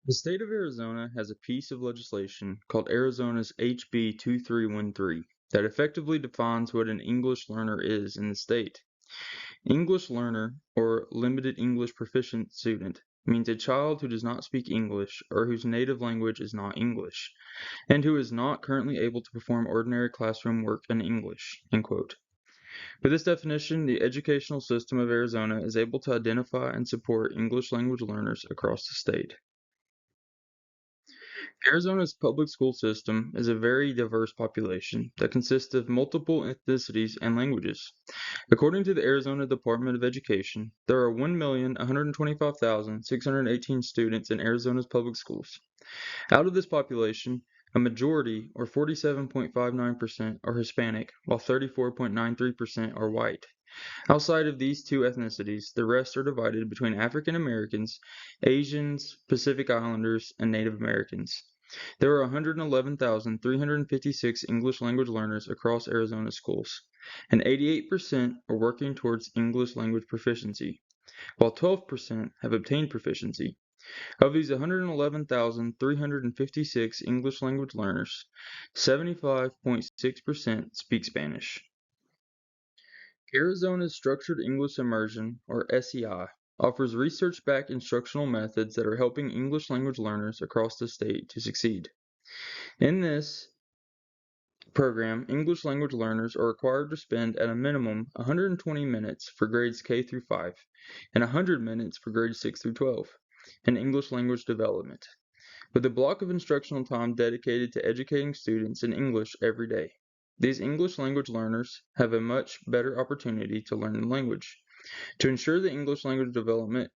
The state of Arizona has a piece of legislation called Arizona's HB 2313 that effectively defines what an English learner is in the state. English learner, or limited English proficient student, means a child who does not speak English or whose native language is not English, and who is not currently able to perform ordinary classroom work in English. End quote. With this definition, the educational system of Arizona is able to identify and support English language learners across the state. Arizona's public school system is a very diverse population that consists of multiple ethnicities and languages. According to the Arizona Department of Education, there are 1,125,618 students in Arizona's public schools. Out of this population, a majority, or 47.59%, are Hispanic, while 34.93% are white. Outside of these two ethnicities, the rest are divided between African Americans, Asians, Pacific Islanders, and Native Americans. There are 111,356 English language learners across Arizona schools, and 88% are working towards English language proficiency, while 12% have obtained proficiency. Of these 111,356 English language learners, 75.6% speak Spanish. Arizona's Structured English Immersion, or SEI, offers research-backed instructional methods that are helping English language learners across the state to succeed. In this program, English language learners are required to spend at a minimum 120 minutes for grades K through 5 and 100 minutes for grades 6 through 12 in English language development, with a block of instructional time dedicated to educating students in English every day. These English language learners have a much better opportunity to learn the language. To ensure the English language development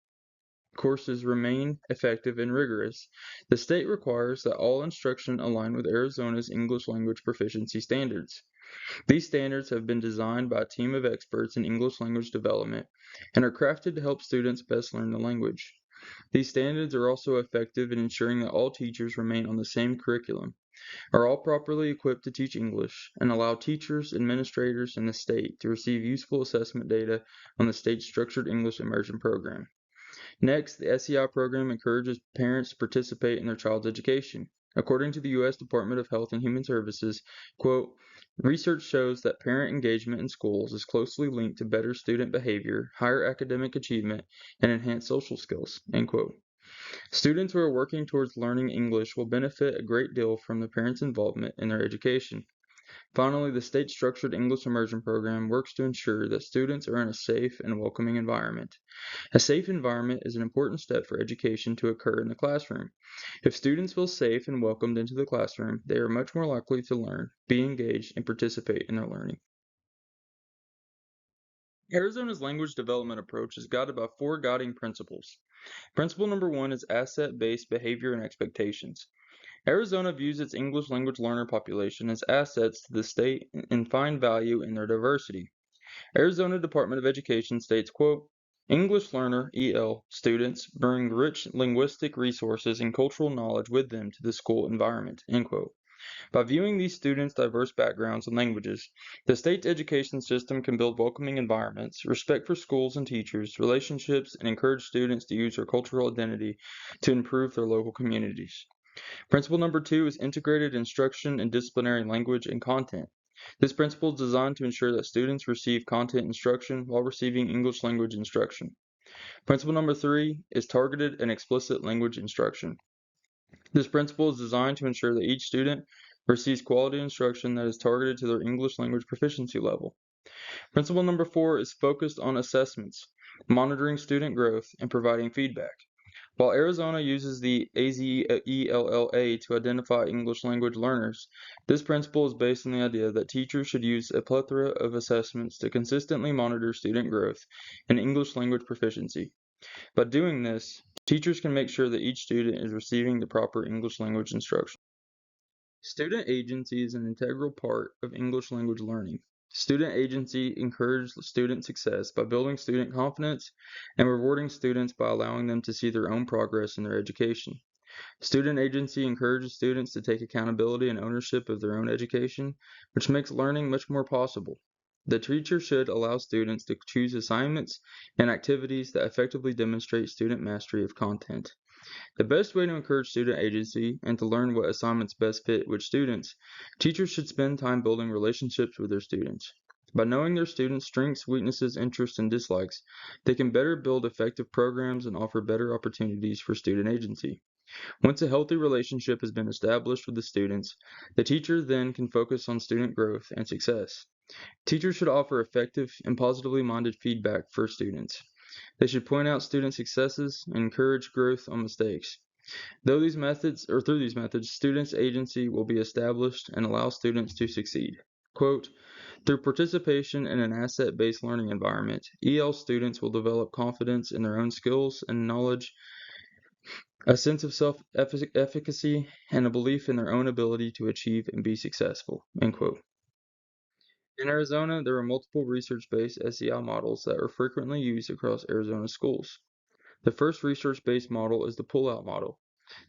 courses remain effective and rigorous, the state requires that all instruction align with Arizona's English language proficiency standards. These standards have been designed by a team of experts in English language development and are crafted to help students best learn the language. These standards are also effective in ensuring that all teachers remain on the same curriculum, are all properly equipped to teach English, and allow teachers, administrators, and the state to receive useful assessment data on the state's Structured English Immersion program. Next, the SEI program encourages parents to participate in their child's education. According to the U.S. Department of Health and Human Services, quote, research shows that parent engagement in schools is closely linked to better student behavior, higher academic achievement, and enhanced social skills, end quote. Students who are working towards learning English will benefit a great deal from the parents' involvement in their education. Finally, the state structured English immersion program works to ensure that students are in a safe and welcoming environment. A safe environment is an important step for education to occur in the classroom. If students feel safe and welcomed into the classroom, they are much more likely to learn, be engaged, and participate in their learning. Arizona's language development approach is guided by four guiding principles. Principle number one is asset-based behavior and expectations. Arizona views its English language learner population as assets to the state and find value in their diversity. Arizona Department of Education states, quote, English learner (EL) students bring rich linguistic resources and cultural knowledge with them to the school environment, end quote. By viewing these students' diverse backgrounds and languages, the state's education system can build welcoming environments, respect for schools and teachers, relationships, and encourage students to use their cultural identity to improve their local communities. Principle number two is integrated instruction and disciplinary language and content. This principle is designed to ensure that students receive content instruction while receiving English language instruction. Principle number three is targeted and explicit language instruction. This principle is designed to ensure that each student receives quality instruction that is targeted to their English language proficiency level. Principle number four is focused on assessments, monitoring student growth, and providing feedback. While Arizona uses the AZELLA to identify English language learners, this principle is based on the idea that teachers should use a plethora of assessments to consistently monitor student growth and English language proficiency. By doing this, teachers can make sure that each student is receiving the proper English language instruction. Student agency is an integral part of English language learning. Student agency encourages student success by building student confidence and rewarding students by allowing them to see their own progress in their education. Student agency encourages students to take accountability and ownership of their own education, which makes learning much more possible. The teacher should allow students to choose assignments and activities that effectively demonstrate student mastery of content. The best way to encourage student agency and to learn what assignments best fit which students, teachers should spend time building relationships with their students. By knowing their students' strengths, weaknesses, interests, and dislikes, they can better build effective programs and offer better opportunities for student agency. Once a healthy relationship has been established with the students, the teacher then can focus on student growth and success. Teachers should offer effective and positively minded feedback for students. They should point out student successes and encourage growth on mistakes. Through these methods, students' agency will be established and allow students to succeed. Quote, through participation in an asset-based learning environment, EL students will develop confidence in their own skills and knowledge, a sense of self-efficacy, and a belief in their own ability to achieve and be successful. End quote. In Arizona, there are multiple research-based SEI models that are frequently used across Arizona schools. The first research-based model is the pull-out model.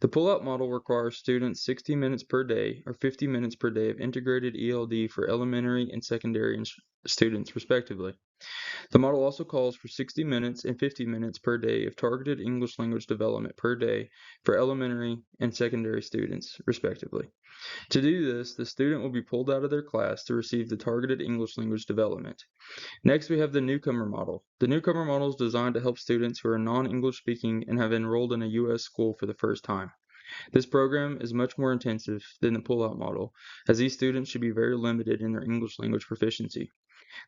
The pull-out model requires students 60 minutes per day or 50 minutes per day of integrated ELD for elementary and secondary students, respectively. The model also calls for 60 minutes and 50 minutes per day of targeted English language development per day for elementary and secondary students, respectively. To do this, the student will be pulled out of their class to receive the targeted English language development. Next, we have the newcomer model. The newcomer model is designed to help students who are non-English speaking and have enrolled in a U.S. school for the first time. This program is much more intensive than the pull-out model, as these students should be very limited in their English language proficiency.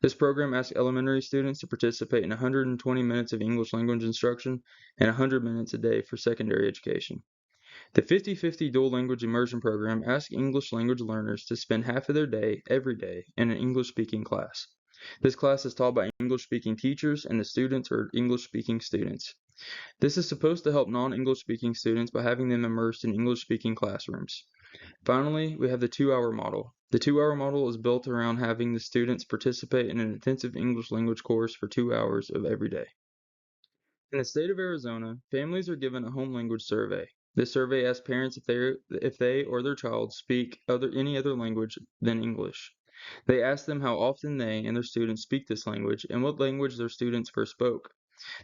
This program asks elementary students to participate in 120 minutes of English language instruction and 100 minutes a day for secondary education. The 50-50 dual language immersion program asks English language learners to spend half of their day, every day, in an English-speaking class. This class is taught by English-speaking teachers and the students are English-speaking students. This is supposed to help non-English speaking students by having them immersed in English-speaking classrooms. Finally, we have the 2-hour model. The 2-hour model is built around having the students participate in an intensive English language course for 2 hours of every day. In the state of Arizona, families are given a home language survey. This survey asks parents if they or their child speak any other language than English. They ask them how often they and their students speak this language and what language their students first spoke.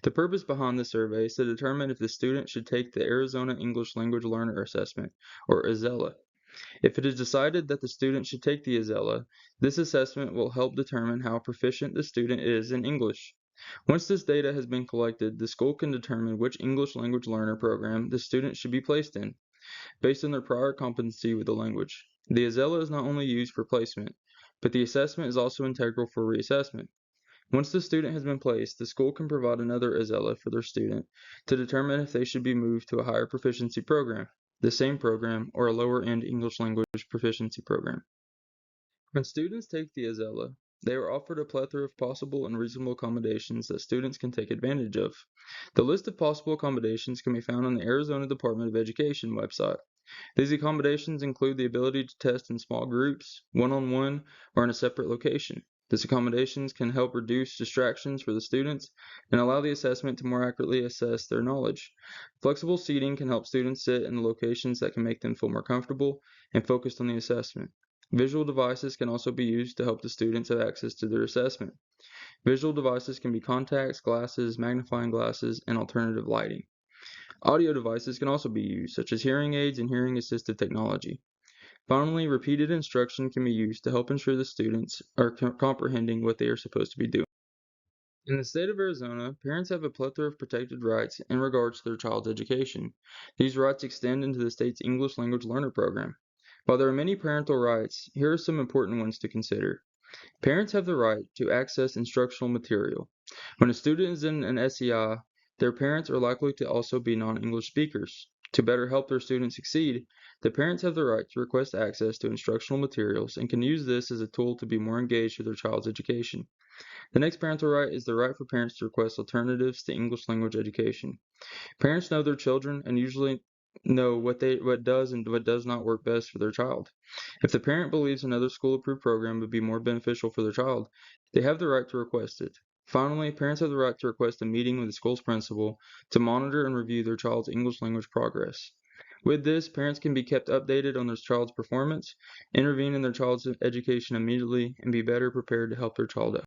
The purpose behind the survey is to determine if the student should take the Arizona English Language Learner Assessment, or AZELA. If it is decided that the student should take the AZELA, this assessment will help determine how proficient the student is in English. Once this data has been collected, the school can determine which English language learner program the student should be placed in, based on their prior competency with the language. The AZELA is not only used for placement, but the assessment is also integral for reassessment. Once the student has been placed, the school can provide another AZELA for their student to determine if they should be moved to a higher proficiency program, the same program, or a lower-end English language proficiency program. When students take the AZELA, they are offered a plethora of possible and reasonable accommodations that students can take advantage of. The list of possible accommodations can be found on the Arizona Department of Education website. These accommodations include the ability to test in small groups, one-on-one, or in a separate location. These accommodations can help reduce distractions for the students and allow the assessment to more accurately assess their knowledge. Flexible seating can help students sit in the locations that can make them feel more comfortable and focused on the assessment. Visual devices can also be used to help the students have access to their assessment. Visual devices can be contacts, glasses, magnifying glasses, and alternative lighting. Audio devices can also be used, such as hearing aids and hearing-assisted technology. Finally, repeated instruction can be used to help ensure the students are comprehending what they are supposed to be doing. In the state of Arizona, parents have a plethora of protected rights in regards to their child's education. These rights extend into the state's English language learner program. While there are many parental rights, here are some important ones to consider. Parents have the right to access instructional material. When a student is in an SEI, their parents are likely to also be non-English speakers. To better help their students succeed, the parents have the right to request access to instructional materials and can use this as a tool to be more engaged with their child's education. The next parental right is the right for parents to request alternatives to English language education. Parents know their children and usually know what does and what does not work best for their child. If the parent believes another school-approved program would be more beneficial for their child, they have the right to request it. Finally, parents have the right to request a meeting with the school's principal to monitor and review their child's English language progress. With this, parents can be kept updated on their child's performance, intervene in their child's education immediately, and be better prepared to help their child out.